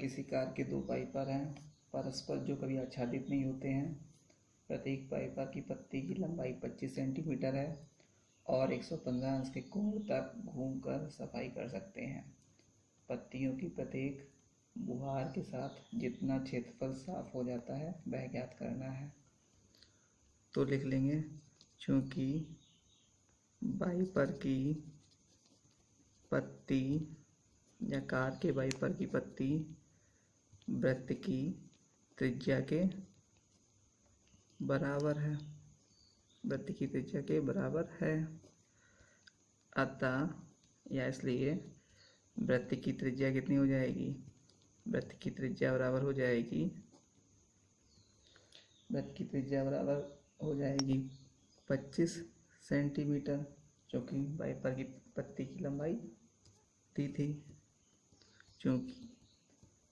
किसी कार के दो वाइपर हैं परस्पर जो कभी आच्छादित नहीं होते हैं। प्रत्येक वाइपर की पत्ती की लंबाई 25 सेंटीमीटर है और 115 अंश के कोण तक घूमकर सफाई कर सकते हैं। पत्तियों की प्रत्येक बुहार के साथ जितना क्षेत्रफल साफ हो जाता है वह ज्ञात करना है। तो लिख लेंगे, चूँकि वाइपर की पत्ती या कार के वाइपर की पत्ती वृत्त की त्रिज्या के बराबर है, वृत्त की त्रिज्या के बराबर है, अतः या इसलिए वृत्त की त्रिज्या कितनी हो जाएगी, वृत्त की त्रिज्या बराबर हो जाएगी, वृत्त की त्रिज्या बराबर हो जाएगी 25 सेंटीमीटर, क्योंकि वाइपर की पत्ती की लंबाई थी। क्योंकि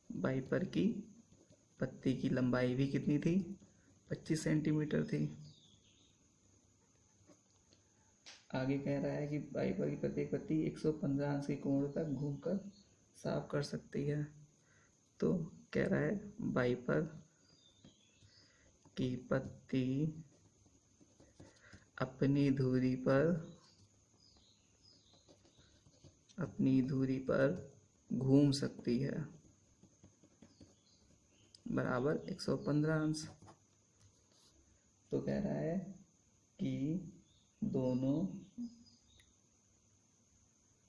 वाइपर की पत्ती की लंबाई भी कितनी थी, 25 सेंटीमीटर थी। आगे कह रहा है कि वाइपर की प्रत्येक पत्ती 115 अंश के कोण तक घूमकर साफ कर सकती है। तो कह रहा है वाइपर की पत्ती अपनी धुरी पर घूम सकती है बराबर 115 अंश। तो कह रहा है कि दोनों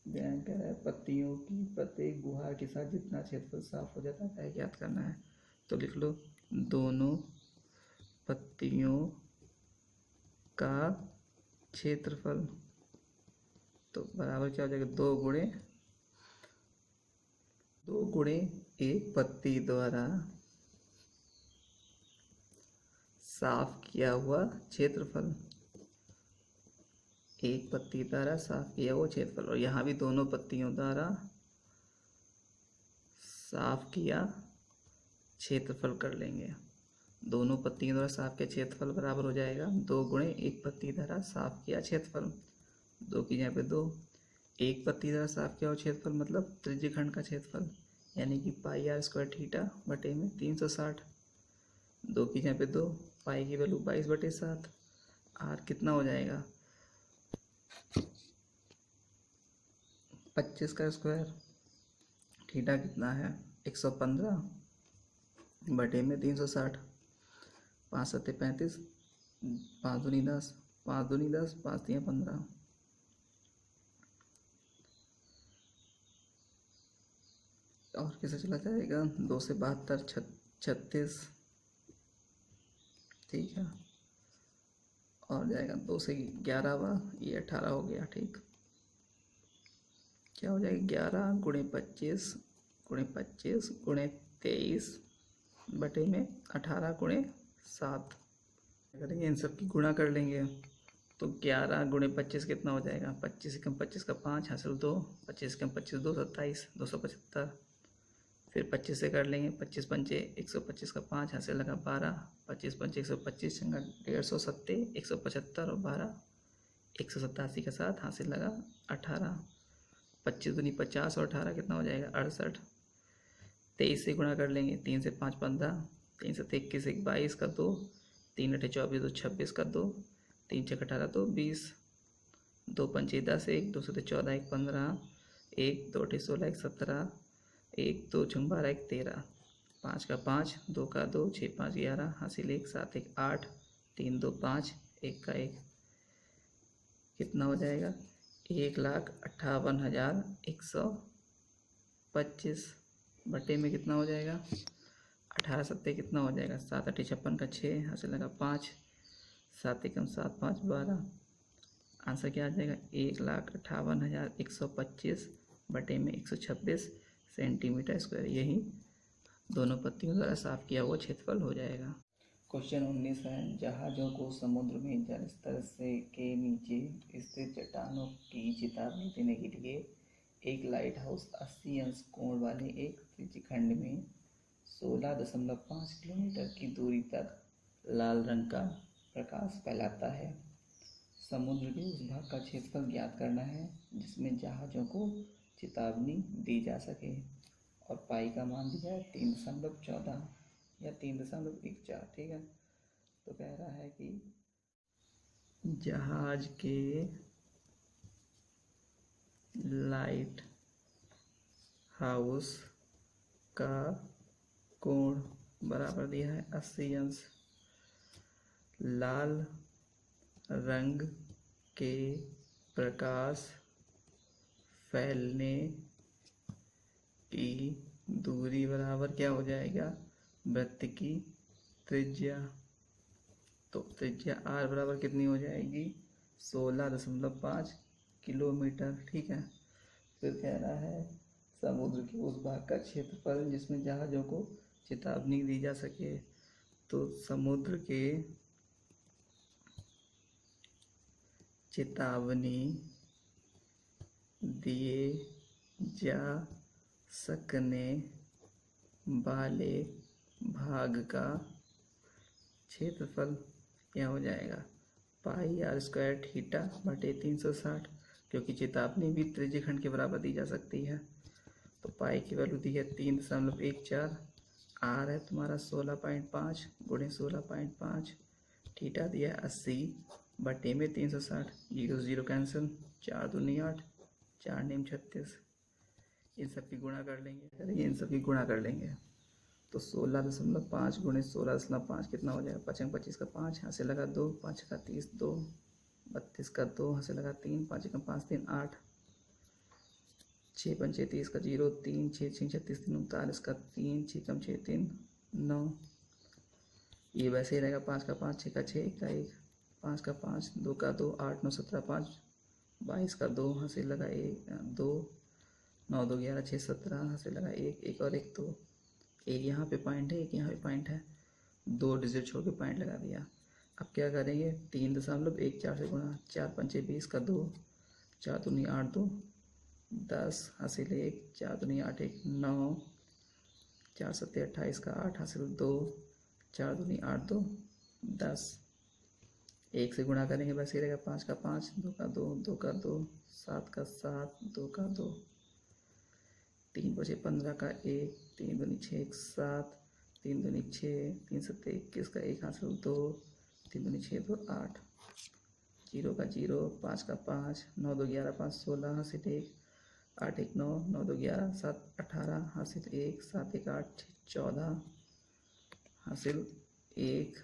कह रहा है पत्तियों की प्रत्येक गुहार के साथ जितना क्षेत्रफल साफ हो जाता है ज्ञात करना है। तो लिख लो, दोनों पत्तियों का क्षेत्रफल तो बराबर क्या हो जाएगा, दो गुणे एक पत्ती द्वारा साफ किया हुआ क्षेत्रफल, एक पत्ती द्वारा साफ किया हुआ क्षेत्रफल। और यहाँ भी दोनों पत्तियों द्वारा साफ किया क्षेत्रफल कर लेंगे। दोनों पत्तियों द्वारा साफ किया क्षेत्रफल बराबर हो जाएगा 2 गुणे एक पत्ती द्वारा साफ किया क्षेत्रफल। 2 की जगह पे 2, एक पत्ती द्वारा साफ किया हुआ क्षेत्रफल मतलब त्रिज्यखंड का क्षेत्रफल, यानी कि पाई आर स्क्वायर थीटा बटे में 360। 2 की जगह पे 2, पाई की वैल्यू 22/7, आर कितना हो जाएगा 25 का स्क्वायर, थीटा कितना है 115 बटे में 360, 5 सत्ते 35, 5 दूनी 10, 5 दूनी 10, 5 तियाँ 15। और कैसे चला जाएगा, 2 से 72 36, ठीक है। और जाएगा 2 से 11, ये 18 हो गया, ठीक। क्या हो जाएगा 11 गुणे 25 गुणे 23 बटे में 18 गुणे 7 करेंगे, इन सब की गुणा कर लेंगे। तो 11 गुणे 25 कितना हो जाएगा, 25 कम 25 का 5 हासिल 2, 25 कम 25 2 27, 275। फिर 25 से कर लेंगे, 25 पंचे 125 का 5 हासिल लगा 12, 25 पंचे 125 चंगा 150 सत्ते 175 और 12 187 का 7 हासिल लगा 18, 25 दूनी 50 और 18 कितना हो जाएगा 68। 23 से गुणा कर लेंगे, 3 से 5 15, 3 से 21 1 22 का 2, 3 अठे 24 2 26 का 2, 3 छः 18 2 20, 2 पंचे 10 1, 2 सत्ते 14 1 15, 1 2 अठे 16 1 17, 1 2 छः 12 1 13, 5 का 5, 2 का 2, 6 5 11 हासिल 1 7 1 8, 3 2 5 1 का 1 कितना हो जाएगा 1,58,125 बटे में कितना हो जाएगा 18 सत्ते कितना हो जाएगा 7 अठे 56 का 6 हासिल लगा 5, 7 एकम 7 5 12, आंसर क्या आ जाएगा 1,58,125 बटे में 126 सेंटीमीटर स्क्वायर। यही दोनों पत्तियों द्वारा साफ किया हुआ क्षेत्रफल हो जाएगा। क्वेश्चन 19 है, जहाज़ों को समुद्र में जल स्तर से के नीचे स्थित चट्टानों की चेतावनी देने के लिए एक लाइट हाउस 80 अंश कोण वाले एक त्रिज्यखंड में 16.5 किलोमीटर की दूरी तक लाल रंग का प्रकाश फैलाता है। समुद्र के उस भाग का क्षेत्रफल ज्ञात करना है जिसमें जहाज़ों को चेतावनी दी जा सके और पाई का मान दिया है 3.14 या 3.14, ठीक है। तो कह रहा है कि जहाज के लाइट हाउस का कोण बराबर दिया है 80 अंश। लाल रंग के प्रकाश फैलने की दूरी बराबर क्या हो जाएगा, वृत्त की त्रिज्या। तो त्रिज्या r बराबर कितनी हो जाएगी, 16.5 किलोमीटर, ठीक है। फिर कह रहा है समुद्र के उस भाग का क्षेत्रफल जिसमें जहाज़ों को चेतावनी दी जा सके। तो समुद्र के चेतावनी दिए जा सकने वाले भाग का क्षेत्रफल क्या हो जाएगा, पाई r² थीटा बटे 360, क्योंकि चेतावनी भी त्रिज्य खंड के बराबर दी जा सकती है। तो पाई की वैल्यू दी है 3.14, आर है तुम्हारा 16.5 गुणे 16.5, थीटा दिया है 80 बटे में 360, 0 0 कैंसिल, 4 दूनी 8, 4 नीम 36। इन सब की गुणा कर लेंगे, इन सब की गुणा कर लेंगे। तो 16.5 गुणे 16.5 कितना हो जाएगा, 5 25 का 5, यहाँ से लगा 2, 5 का 30, 2 32 का 2, यहाँ से लगा 3, 5 का 5 3 8, 6 पंचे 30 का 0 3, 6 6 36 3 39 का 3, 6 कम 6 3 9। ये वैसे ही रहेगा, 5 का 5, 6 का 6, 1 का 1, 5 का 5, 2 का 2, 8 9 17 5, 22 का 2, यहाँ से लगा 1 2, 9 2 11 6 17, यहाँ से लगा 1 1 और 1 2, एक यहाँ पे पॉइंट है, एक यहाँ पे पॉइंट है, 2 डिजिट छोड़ के पॉइंट लगा दिया। अब क्या करेंगे, 3.14 से गुणा, 4 पंचे 20 का 2, 4 दूनी 8 2 10, हासिल 1, 4 दूनी 8 1 9, 4 सत्ते 28 का 8, हासिल 2, 4 दूनी 8 2 10। 1 से गुणा करेंगे बस ये रहेगा, 5 का 5, 2 का 2, 2 का 2, 7 का 7, 2 का 2, 3 बचे 15 का 1, 3 दूनी 6 1 7, 3 दूनी 6, 3 सत्ते 21 का 1, हासिल 2, 3 दूनी 6 2 8, 0 का 0, 5 का 5, 9 2 11 5 16, हासिल 1, 8 1 9, 9 2 11 7 18, हासिल 1, 7 1 8 14, हासिल 1,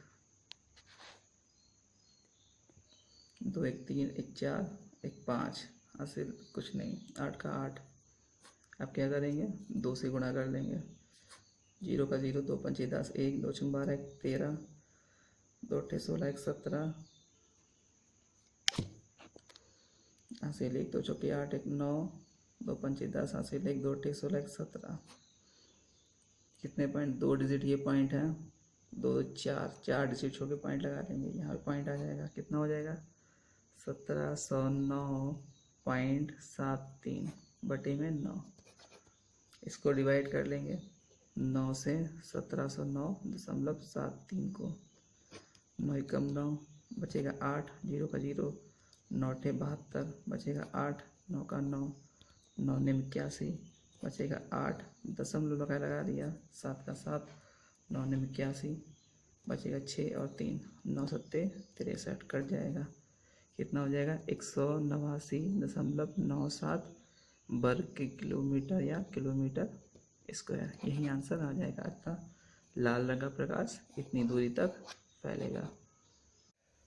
2 1 3 1 4 1 5, हासिल कुछ नहीं, 8 का 8। अब क्या करेंगे, 2 से गुणा कर लेंगे, 0 का 0, 2 पंचे 10, 1 2 6 12 1 13, 2 8 16 1 17, हासिल 1 2 चौके 8 1 9, 2 पंचे 10, हासिल 1 2 8 16 1 17। कितने पॉइंट, 2 डिजिट ये पॉइंट है, 2 4 डिजिट छोड़ के पॉइंट लगा लेंगे, यहाँ पे पॉइंट आ जाएगा, कितना हो जाएगा 1709.73 बटे में 9। इसको डिवाइड कर लेंगे, 9 से 1709.73 को, 9 कम 9 बचेगा 8, 0 का 0, 9 72 बचेगा 8, 9 का 9, 9 ने 81 बचेगा 8, दशमलव लगा दिया, 7 का 7, 9 ने 81 बचेगा 6 और 3, 9 सत्ते 63 कट जाएगा, कितना हो जाएगा 189.97 वर्ग किलोमीटर या किलोमीटर स्क्वायर। यही आंसर आ जाएगा आपका, लाल रंग का प्रकाश इतनी दूरी तक फैलेगा।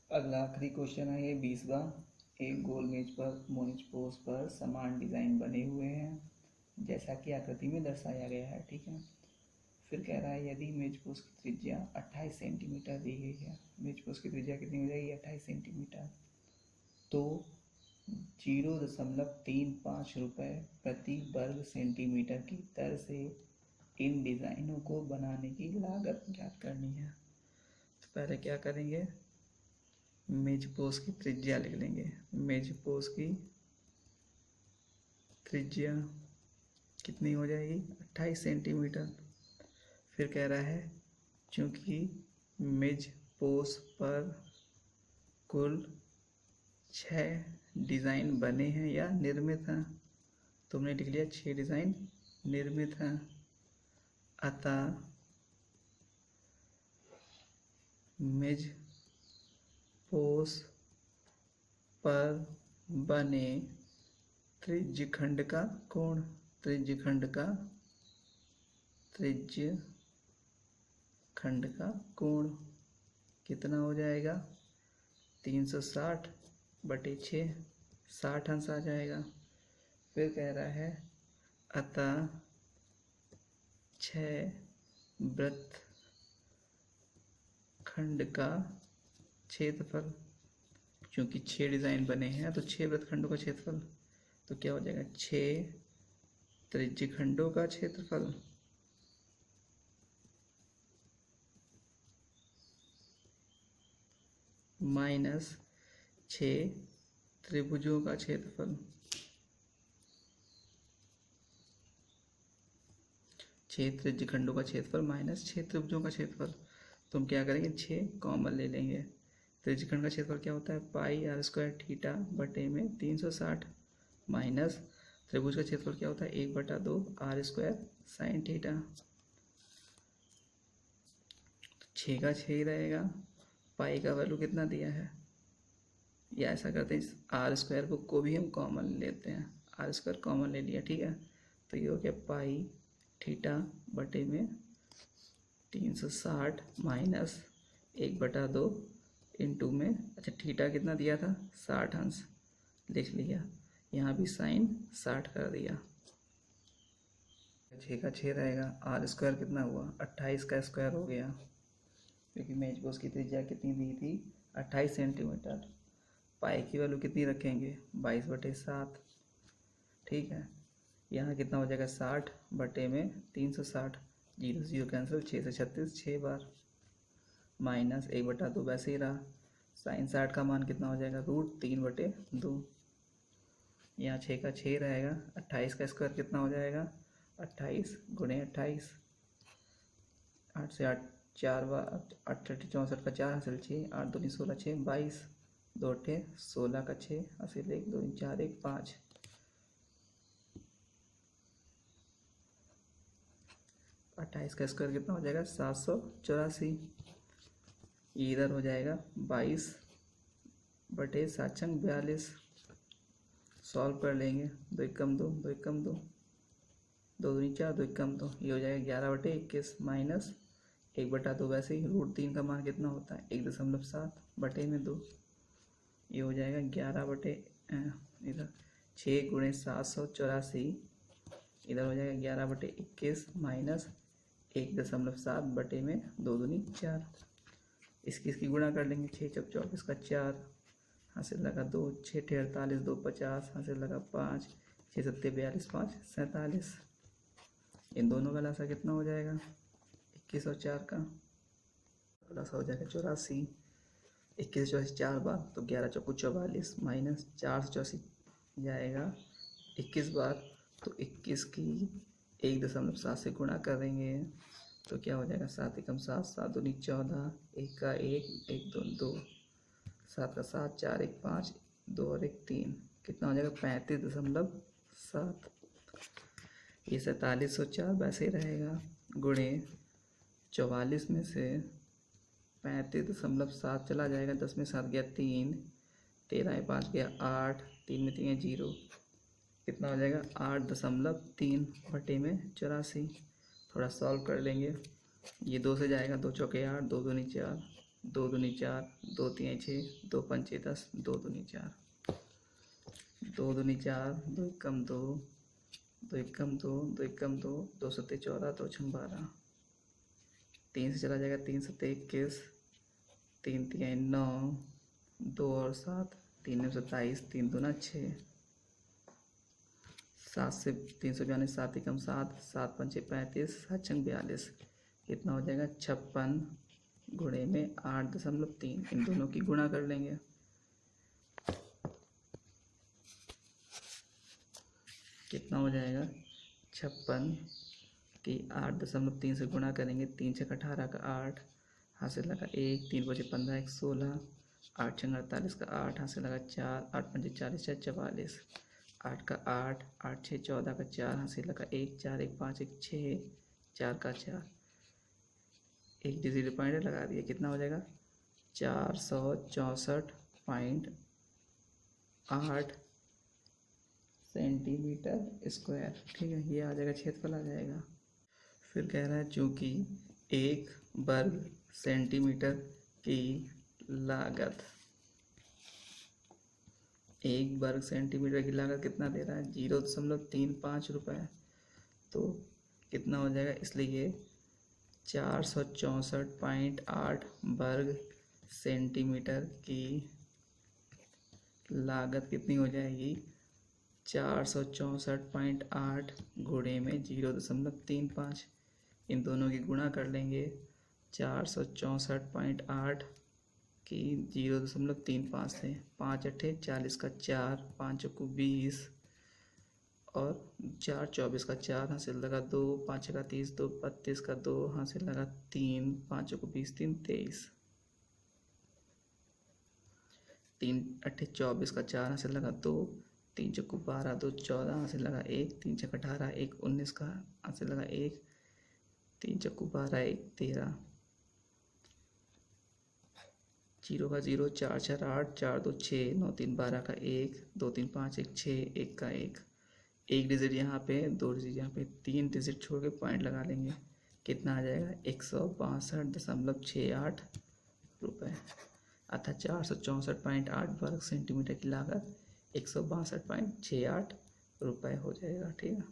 अगला आखिरी क्वेश्चन है ये 20वां। एक गोल मेज पर मोनिज पोज पर समान डिज़ाइन बने हुए हैं जैसा कि आकृति में दर्शाया गया है, ठीक है। फिर कह रहा है यदि मेज पोज की त्रिज्या 28 सेंटीमीटर दी गई है, मेज पोज की त्रिज्या कितनी हो जाएगी 28 सेंटीमीटर, तो 0.35 रुपये प्रति वर्ग सेंटीमीटर की दर से इन डिज़ाइनों को बनाने की लागत ज्ञात करनी है। तो पहले क्या करेंगे, मेज पोज की त्रिज्या लिख लेंगे, मेज पोज की त्रिज्या कितनी हो जाएगी 28 सेंटीमीटर। फिर कह रहा है चूँकि मेज पोज पर कुल 6 डिज़ाइन बने हैं या निर्मित हैं, तुमने लिख लिया 6 डिज़ाइन निर्मित हैं। अतः मिज पोस पर बने त्रिज्यखंड का कोण, त्रिज्यखंड का कोण कितना हो जाएगा? 360 बटे 6, 60 अंश आ जाएगा। फिर कह रहा है अतः 6 वृत्तखंड का क्षेत्रफल, क्योंकि 6 डिज़ाइन बने हैं तो 6 वृत्तखंडों का क्षेत्रफल, तो क्या हो जाएगा? 6 त्रिज्यखंडों का क्षेत्रफल माइनस 6 त्रिभुजों का क्षेत्रफल, 6 त्रिज्यखंडों का क्षेत्रफल माइनस 6 त्रिभुजों का क्षेत्रफल। तो हम क्या करेंगे? 6 कॉमन ले लेंगे। त्रिज्यखंड का क्षेत्रफल क्या होता है? पाई आर स्क्वायर थीटा बटे में 360 माइनस त्रिभुज का क्षेत्रफल क्या होता है? 1/2 आर स्क्वायर साइन थीटा। 6 का 6 ही रहेगा। पाई का वैल्यू कितना दिया है? या ऐसा करते हैं, आर स्क्वायर को भी हम कॉमन लेते हैं, आर स्क्वायर कॉमन ले लिया, ठीक है। तो ये हो गया पाई थीटा बटे में 360 माइनस 1/2 इंटू में, अच्छा थीटा कितना दिया था? 60 अंश लिख लिया, यहाँ भी साइन 60 कर दिया। 6 का 6 रहेगा। आर स्क्वायर कितना हुआ? 28 का स्क्वायर हो गया, क्योंकि मेज पोस्ट की त्रिज्या कितनी दी थी? 28 सेंटीमीटर। पाई की वैल्यू कितनी रखेंगे? 22/7, ठीक है। यहाँ कितना हो जाएगा? 60 बटे में 360, 0 0 कैंसिल, 6 से 36 6 बार, माइनस 1/2 वैसे ही रहा। साइन 60 का मान कितना हो जाएगा? √3/2। यहाँ 6 का 6 रहेगा। 28 का स्क्वायर कितना हो जाएगा? 28 गुणे 28, 8 से 8 4 बार, 8 64 का 4 हासिल 6, 8 दूनी 16 6 22, 2 16 का 6 हासिल 1 2 4 1 5। 28 का स्क्वायर कितना हो जाएगा? 784। इधर हो जाएगा 22/7×42। सॉल्व कर लेंगे। 2 एकम 2, 2 एकम 2, 2 दूनी 4, 2 एकम 2, ये हो जाएगा 11/21 माइनस 1/2 वैसे ही √3 का मान कितना होता है? 1.7 बटे में 2, ये हो जाएगा 11 बटे इधर 6 गुणे 784, इधर हो जाएगा 11/21 माइनस 1.7 बटे में 2 दूनी 4। इसकी गुणा कर लेंगे। 6 चौक 24 का 4 हासिल लगा 2, 6 48 2 50 हासिल लगा 5, 6 7 42 5 47। इन दोनों का लसा कितना हो जाएगा? 21 और 4 का लसा हो जाएगा 84। 21 से 84 4 बार, तो 11 चौको 44 माइनस 4 से 84 जाएगा 21 बार, तो 21 की 1.7 से गुणा करेंगे तो क्या हो जाएगा? 7 एकम 7, 7 दूनी 14, 1 का 1, 1 2 2, 7 का 7, 4 1 5, 2 और 1 3, कितना हो जाएगा? 35.7। ये 4704 वैसे ही रहेगा, गुणे 44 में से 35.7 चला जाएगा, 10 में 7 गया 3, 13 में 5 गया 8, 3 में 3 है 0, कितना हो जाएगा? 8.3 बटे में 84। थोड़ा सॉल्व कर लेंगे। ये 2 से जाएगा, 2 चौके 8, 2 दूनी 4, 2 दूनी 4, 2 3 6, 2 5 10, 2 दूनी 4, 2 दूनी 4, 2 एकम 2, 2 एकम 2, 2 एकम 2, 2 7 14, 2 6 12, 3 से चला जाएगा, 3 7 21, 3 3 9, 2 और 7, 3 9 27, 3 दूना 6, 7 से 342, 7 एकम 7, 7 5 35, 7 6 42, कितना हो जाएगा? 56 गुणे में 8.3। इन दोनों की गुणा कर लेंगे। कितना हो जाएगा? 56 की 8.3 से गुणा करेंगे, 3 6 18 का 8 हासिल लगा 1, 3 5 15 1 16, 8 6 48 का 8 हासिल लगा 4, 8 5 40 4 44, 8 का 8, 8 6 14 का 4 हासिल लगा 1, 4 1 5 1 6, 4 का 4, एक डिजिट पॉइंट लगा दिया, कितना हो जाएगा 464.8 सेंटीमीटर स्क्वायर। ठीक है, ये आ जाएगा, क्षेत्रफल आ जाएगा। फिर कह रहा है चूँकि 1 वर्ग सेंटीमीटर की लागत, 1 वर्ग सेंटीमीटर की लागत कितना दे रहा है 0.35 रुपये, तो कितना हो जाएगा, इसलिए 464.8 वर्ग सेंटीमीटर की लागत कितनी हो जाएगी 464.8 गुणे में 0.35, इन दोनों की गुणा कर लेंगे। 464.8 की 0.35 से 5 अट्ठे 40 का 4, 5 को 20 और 4 24 का 4, हासिल लगा 2, 5 का 30, 2 32 का 2, हासिल लगा 3, 5 को 20, 3 23, 3 अट्ठे 24 का 4, हासिल लगा 2, 3 चौको 12, 2 14, हासिल लगा 1, 3 छक्का 18, 1 19 का हासिल लगा 1, 3 चौको 12, 1 13, 0 का 0, 4 4 8, 4 2 6, 9 3 12 का 1, 2 3 5 1 6, 1 का 1, एक डिजिट यहाँ पे, 2 डिजिट यहाँ पे, 3 डिजिट छोड़ के पॉइंट लगा लेंगे, कितना आ जाएगा 162.68 रुपये, अर्थात 464.8 वर्ग सेंटीमीटर की लागत 162.68 रुपये हो जाएगा। ठीक है।